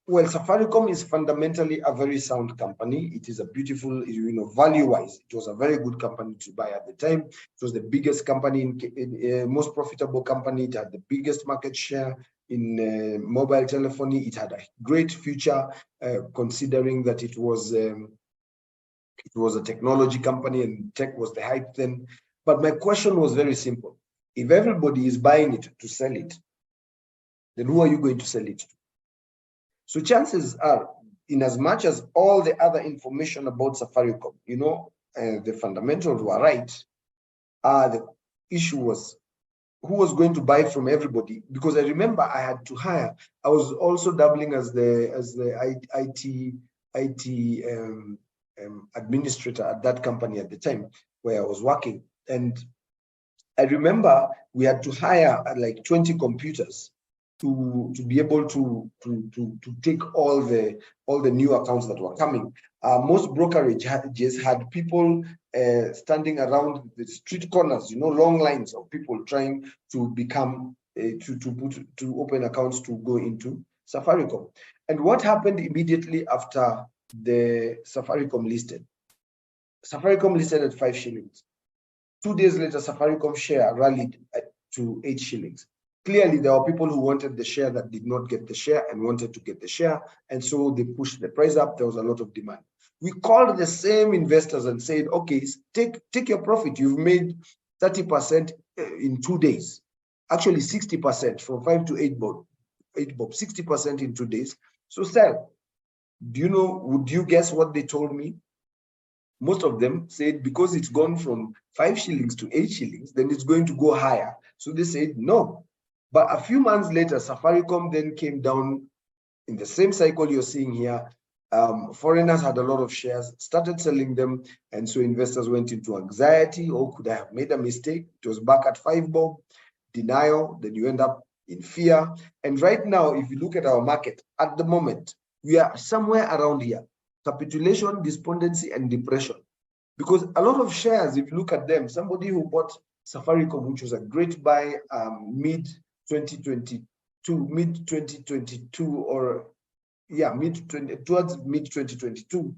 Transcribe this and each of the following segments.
Well, Safaricom is fundamentally a very sound company. It is a beautiful, value-wise, it was a very good company to buy at the time. It was the biggest company, most profitable company. It had the biggest market share in mobile telephony. It had a great future, considering that it was a technology company and tech was the hype then. But my question was very simple. If everybody is buying it to sell it, then who are you going to sell it to? So chances are, in as much as all the other information about Safaricom, the fundamentals were right, the issue was who was going to buy from everybody. Because I remember I had to hire. I was also doubling as the IT administrator at that company at the time where I was working, and I remember we had to hire like 20 computers to be able to take all the new accounts that were coming. Most brokerages had people standing around the street corners, long lines of people trying to become to open accounts to go into Safaricom. And what happened immediately after the Safaricom listed? Safaricom listed at 5 shillings. 2 days later, Safaricom share rallied to 8 shillings. Clearly, there were people who wanted the share that did not get the share and wanted to get the share. And so they pushed the price up. There was a lot of demand. We called the same investors and said, okay, take your profit. You've made 30% in 2 days. Actually, 60% from 5 to 8 bob, 60% in 2 days. So sell. Would you guess what they told me? Most of them said because it's gone from 5 shillings to 8 shillings, then it's going to go higher. So they said no. But a few months later, Safaricom then came down in the same cycle you're seeing here. Foreigners had a lot of shares, started selling them, and so investors went into anxiety. Oh, could I have made a mistake? It was back at 5 bob, denial, then you end up in fear. And right now, if you look at our market at the moment, we are somewhere around here. Capitulation, despondency, and depression. Because a lot of shares, if you look at them, somebody who bought Safaricom, which was a great buy mid-2022, towards mid-2022,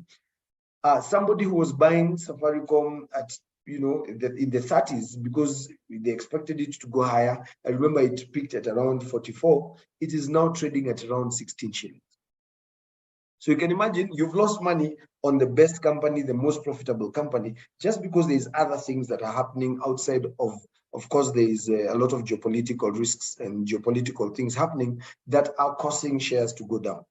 somebody who was buying Safaricom at, in the 30s, because they expected it to go higher. I remember it peaked at around 44. It is now trading at around 16 shillings. So you can imagine you've lost money on the best company, the most profitable company, just because there's other things that are happening outside of course, there is a lot of geopolitical risks and geopolitical things happening that are causing shares to go down.